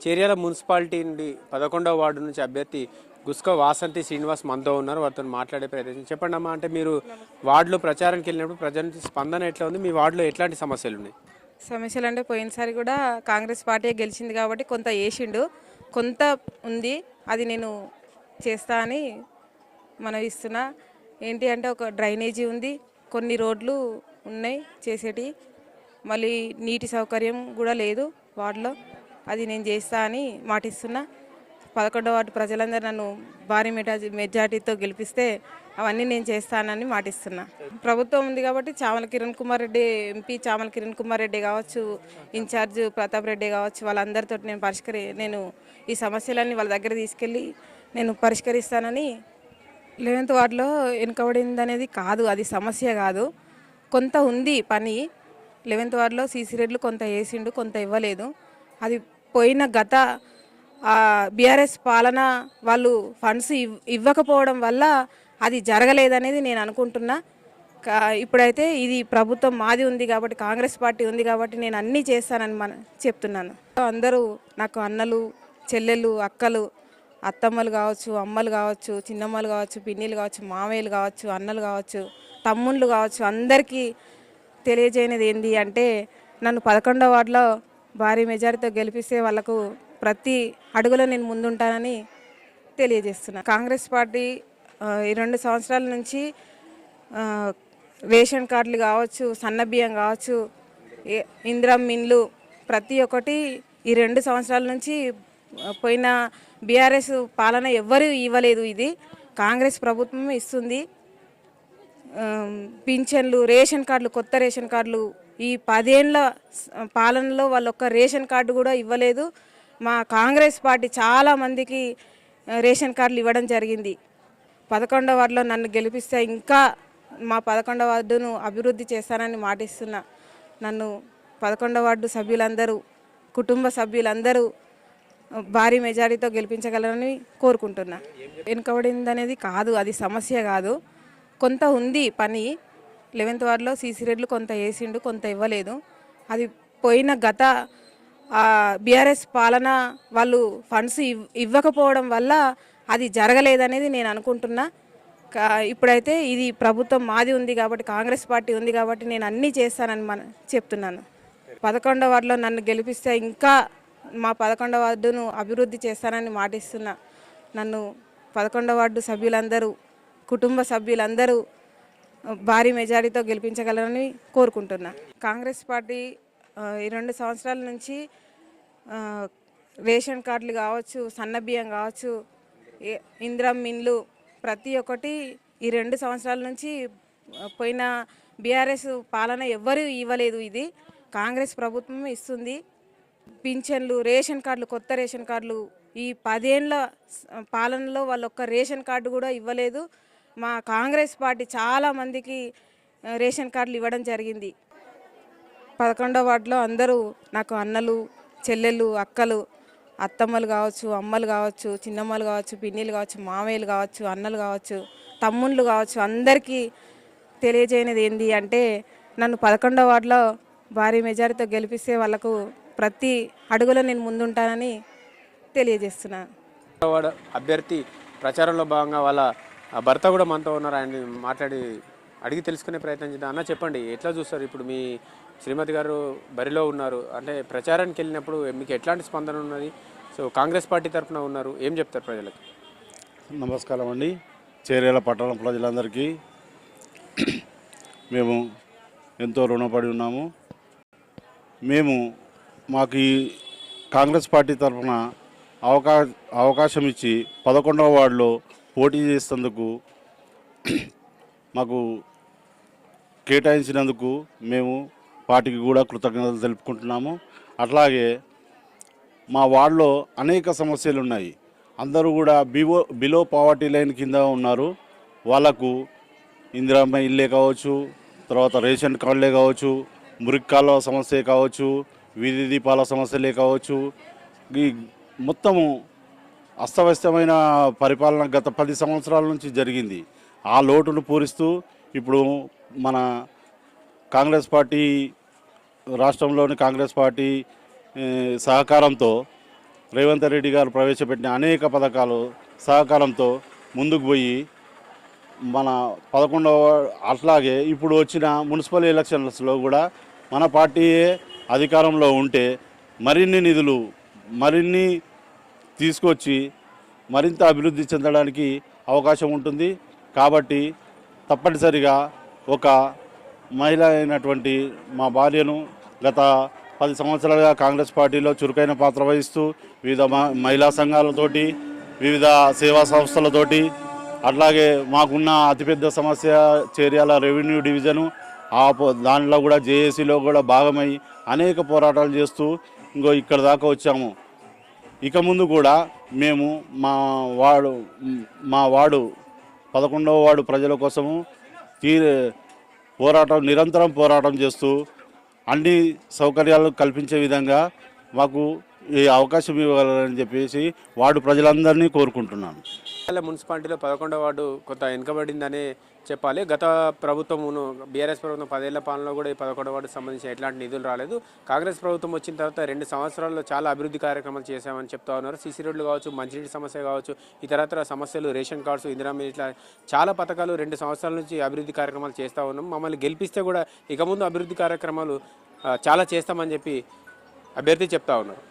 Cheriyal municipality నుండి 11వ ward నుంచి అభ్యర్థి గుస్క వాసంతి శ్రీనివాస్ మనతో ఉన్నారు. వారితో మాట్లాడే ప్రయత్నం చెప్పండి అమ్మా. అంటే మీరు వార్డులో ప్రచారానికి వెళ్ళినప్పుడు ప్రజల నుంచి స్పందన ఎట్లా ఉంది? మీ వార్డులో ఎట్లాంటి సమస్యలు ఉన్నాయి? సమస్యలు అంటే పోయినసారి కూడా కాంగ్రెస్ పార్టీ గెలిచింది కాబట్టి కొంత వేసిండు, కొంత ఉంది. అది నేను చేస్తా అని మనవిస్తున్నా. ఏంటి అంటే ఒక డ్రైనేజీ ఉంది, కొన్ని రోడ్లు ఉన్నాయి చేసేటి, మళ్ళీ నీటి సౌకర్యం కూడా లేదు వార్డులో. అది నేను చేస్తా అని మాటిస్తున్నా. 11వ వార్డు ప్రజలందరూ నన్ను భారీ మెజార్టీతో గెలిపిస్తే అవన్నీ నేను చేస్తానని మాటిస్తున్నా. ప్రభుత్వం ఉంది కాబట్టి చామల కిరణ్ కుమార్ రెడ్డి, ఎంపీ చామల కిరణ్ కుమార్ రెడ్డి కావచ్చు, ఇన్ఛార్జ్ ప్రతాప్ రెడ్డి కావచ్చు, వాళ్ళందరితో నేను ఈ సమస్యలన్నీ వాళ్ళ దగ్గర తీసుకెళ్ళి నేను పరిష్కరిస్తానని. 11వ వార్డులో వెనుకబడింది అనేది కాదు, అది సమస్య కాదు, కొంత ఉంది పని. 11వ వార్డులో సీసీ రోడ్లు కొంత వేసిండు, కొంత ఇవ్వలేదు. అది పోయిన గత బీఆర్ఎస్ పాలన వాళ్ళు ఫండ్స్ ఇవ్వకపోవడం వల్ల అది జరగలేదనేది నేను అనుకుంటున్నా. ఇప్పుడైతే ఇది ప్రభుత్వం మాది ఉంది కాబట్టి, కాంగ్రెస్ పార్టీ ఉంది కాబట్టి నేను అన్నీ చేస్తానని చెప్తున్నాను. అందరూ నాకు అన్నలు, చెల్లెళ్ళు, అక్కలు, అత్తమ్మలు కావచ్చు, అమ్మలు కావచ్చు, చిన్నమ్మలు కావచ్చు, పిన్నిలు కావచ్చు, మామయ్యలు కావచ్చు, అన్నలు కావచ్చు, తమ్ముళ్ళు కావచ్చు, అందరికీ తెలియజేయనిది ఏంటి అంటే నన్ను 11వ వార్డులో భారీ మెజారిటీతో గెలిపిస్తే వాళ్ళకు ప్రతి అడుగులో నేను ముందుంటానని తెలియజేస్తున్నా. కాంగ్రెస్ పార్టీ ఈ 2 సంవత్సరాల నుంచి రేషన్ కార్డులు కావచ్చు, సన్నబియ్యం కావచ్చు, ఇందిరమ్మ ఇండ్లు ప్రతి ఒక్కటి ఈ 2 సంవత్సరాల నుంచి పోయిన బీఆర్ఎస్ పాలన ఎవ్వరూ ఇవ్వలేదు. ఇది కాంగ్రెస్ ప్రభుత్వం ఇస్తుంది. పింఛన్లు, రేషన్ కార్డులు, కొత్త రేషన్ కార్డులు ఈ 10 ఏళ్ళ పాలనలో వాళ్ళు ఒక్క రేషన్ కార్డు కూడా ఇవ్వలేదు. మా కాంగ్రెస్ పార్టీ చాలామందికి రేషన్ కార్డులు ఇవ్వడం జరిగింది. 11వ వార్డులో నన్ను గెలిపిస్తే ఇంకా మా 11వ వార్డును అభివృద్ధి చేస్తానని మాటిస్తున్నా. నన్ను 11వ వార్డు సభ్యులందరూ, కుటుంబ సభ్యులందరూ భారీ మెజారిటీతో గెలిపించగలరని కోరుకుంటున్నా. వెనుకబడింది అనేది కాదు, అది సమస్య కాదు, కొంత ఉంది పని. 11వ వార్డులో సీసీ రోడ్లు కొంత వేసిండు, కొంత ఇవ్వలేదు. అది పోయిన గత బీఆర్ఎస్ పాలన వాళ్ళు ఫండ్స్ ఇవ్వకపోవడం వల్ల అది జరగలేదనేది నేను అనుకుంటున్నా. ఇప్పుడైతే ఇది ప్రభుత్వం మాది ఉంది కాబట్టి, కాంగ్రెస్ పార్టీ ఉంది కాబట్టి నేను అన్నీ చేస్తానని చెప్తున్నాను. 11వ వార్డులో నన్ను గెలిపిస్తే ఇంకా మా 11వ వార్డును అభివృద్ధి చేస్తానని మాటిస్తున్నా. నన్ను 11వ వార్డు సభ్యులందరూ, కుటుంబ సభ్యులందరూ భారీ మెజారిటీతో గెలిపించగలరని కోరుకుంటున్నా. కాంగ్రెస్ పార్టీ ఈ 2 సంవత్సరాల నుంచి రేషన్ కార్డులు కావచ్చు, సన్నబియ్యం కావచ్చు, ఇందిరమ్మ ఇండ్లు ప్రతి ఒక్కటి ఈ 2 సంవత్సరాల నుంచి పోయిన బీఆర్ఎస్ పాలన ఎవ్వరూ ఇవ్వలేదు. ఇది కాంగ్రెస్ ప్రభుత్వం ఇస్తుంది. పింఛన్లు, రేషన్ కార్డులు, కొత్త రేషన్ కార్డులు ఈ 10 ఏళ్ళ పాలనలో వాళ్ళు ఒక్క రేషన్ కార్డు కూడా ఇవ్వలేదు. మా కాంగ్రెస్ పార్టీ చాలామందికి రేషన్ కార్డులు ఇవ్వడం జరిగింది. 11వ వార్డులో అందరూ నాకు అన్నలు, చెల్లెళ్ళు, అక్కలు, అత్తమ్మలు కావచ్చు, అమ్మలు కావచ్చు, చిన్నమ్మలు కావచ్చు, పిన్నిలు కావచ్చు, మామయ్యలు కావచ్చు, అన్నలు కావచ్చు, తమ్ముళ్ళు కావచ్చు, అందరికీ తెలియజేయనిది ఏంటి అంటే నన్ను 11వ వార్డులో భారీ మెజారిటీతో గెలిపిస్తే వాళ్ళకు ప్రతి అడుగులో నేను ముందుంటానని తెలియజేస్తున్నాను. వార్డు అభ్యర్థి ప్రచారంలో భాగంగా వాళ్ళ భర్త కూడా మనతో ఉన్నారు. ఆయన్ని మాట్లాడి అడిగి తెలుసుకునే ప్రయత్నం చేద్దాం. అన్న చెప్పండి, ఎట్లా చూస్తారు? ఇప్పుడు మీ శ్రీమతి గారు బరిలో ఉన్నారు, అంటే ప్రచారానికి వెళ్ళినప్పుడు మీకు ఎట్లాంటి స్పందన ఉన్నది? సో కాంగ్రెస్ పార్టీ తరఫున ఉన్నారు, ఏం చెప్తారు ప్రజలకు? నమస్కారం అండి. చేర్యాల పట్టణ ప్రజలందరికీ మేము ఎంతో రుణపడి ఉన్నాము. మాకు ఈ కాంగ్రెస్ పార్టీ తరఫున అవకాశం ఇచ్చి 11వ వార్డులో పోటీ చేసేందుకు మాకు కేటాయించినందుకు మేము పార్టీకి కూడా కృతజ్ఞతలు తెలుపుకుంటున్నాము. అట్లాగే మా వార్డులో అనేక సమస్యలు ఉన్నాయి. అందరూ కూడా బిలో పావర్టీ లైన్ కింద ఉన్నారు. వాళ్ళకు ఇందిరమ్మ ఇల్లే కావచ్చు, తర్వాత రేషన్ కార్డులే కావచ్చు, మురికి కాలువ సమస్య కావచ్చు, వీధి దీపాల సమస్యలే కావచ్చు, ఈ మొత్తము అస్తవ్యస్తమైన పరిపాలన గత 10 సంవత్సరాల నుంచి జరిగింది. ఆ లోటును పూరిస్తూ ఇప్పుడు మన కాంగ్రెస్ పార్టీ, రాష్ట్రంలోని కాంగ్రెస్ పార్టీ సహకారంతో రేవంత్ రెడ్డి గారు ప్రవేశపెట్టిన అనేక పథకాలు సహకారంతో ముందుకు పోయి మన 11వ అట్లాగే ఇప్పుడు వచ్చిన మున్సిపల్ ఎలక్షన్స్లో కూడా మన పార్టీయే అధికారంలో ఉంటే మరిన్ని నిధులు మరిన్ని తీసుకొచ్చి మరింత అభివృద్ధి చెందడానికి అవకాశం ఉంటుంది. కాబట్టి తప్పనిసరిగా ఒక మహిళ అయినటువంటి మా భార్యను గత 10 సంవత్సరాలుగా కాంగ్రెస్ పార్టీలో చురుకైన పాత్ర వహిస్తూ వివిధ మహిళా సంఘాలతోటి వివిధ సేవా సంస్థలతోటి అట్లాగే మాకున్న అతిపెద్ద సమస్య చేర్యాల రెవెన్యూ డివిజను దాంట్లో కూడా జేఏసీలో కూడా భాగమై అనేక పోరాటాలు చేస్తూ ఇంకో ఇక్కడ దాకా వచ్చాము. ఇక ముందు కూడా మేము మా వార్డు 11వ వార్డు ప్రజల కోసము నిరంతరం పోరాటం చేస్తూ అన్ని సౌకర్యాలు కల్పించే విధంగా మాకు ఈ అవకాశం ఇవ్వాలని చెప్పేసి వార్డు ప్రజలందరినీ కోరుకుంటున్నాను. మున్సిపాలిటీలో 11వ వార్డు కొంత వెనుకబడిందనే చెప్పాలి. గత ప్రభుత్వమును బీఆర్ఎస్ ప్రభుత్వం 10 ఏళ్ల పాలనలో కూడా ఈ 11వ వార్డుకు సంబంధించి ఎట్లాంటి నిధులు రాలేదు. కాంగ్రెస్ ప్రభుత్వం వచ్చిన తర్వాత 2 సంవత్సరాల్లో చాలా అభివృద్ధి కార్యక్రమాలు చేశామని చెప్తా ఉన్నారు. సీసీ రోడ్లు కావచ్చు, మంచినీటి సమస్య కావచ్చు, ఇతరత్ర సమస్యలు, రేషన్ కార్డ్స్, ఇందిరామి, ఇట్లా చాలా పథకాలు 2 సంవత్సరాల నుంచి అభివృద్ధి కార్యక్రమాలు చేస్తూ ఉన్నాం. మమ్మల్ని గెలిపిస్తే కూడా ఇక ముందు అభివృద్ధి కార్యక్రమాలు చాలా చేస్తామని చెప్పి అభ్యర్థి చెప్తా ఉన్నారు.